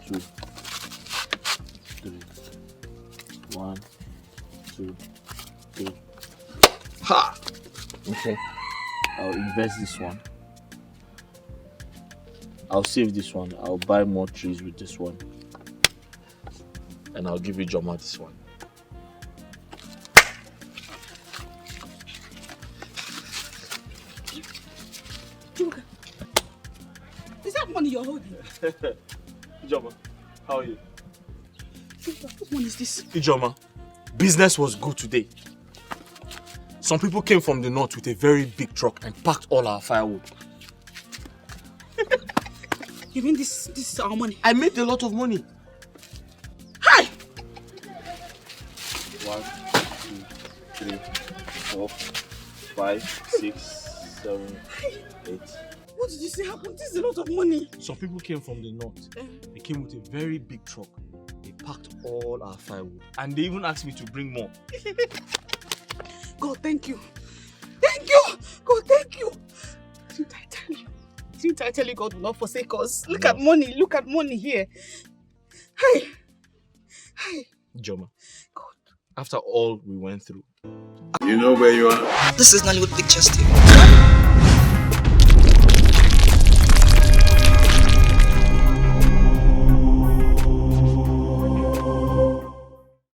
2, 3. 1, 2, 3. Ha! Okay. I'll invest this one. I'll save this one. I'll buy more trees with this one. And I'll give you Joma this one. Is that money you're holding? Ijoma, how are you? What money is this? Ijoma, business was good today. Some people came from the north with a very big truck and packed all our firewood. You mean this is our money? I made a lot of money. Hi! 1, 2, 3, 4, 5, 6, 7, 8. What did you say happened? This is a lot of money. Some people came from the north. They came with a very big truck. They packed all our firewood. And they even asked me to bring more. God, thank you. Thank you! God, thank you! Didn't I tell you? Didn't I tell you God will not forsake us? Look at money here. Hey! Hey! Joma, God. after all we went through, You know where you are? This is Nollywood Pictures TV.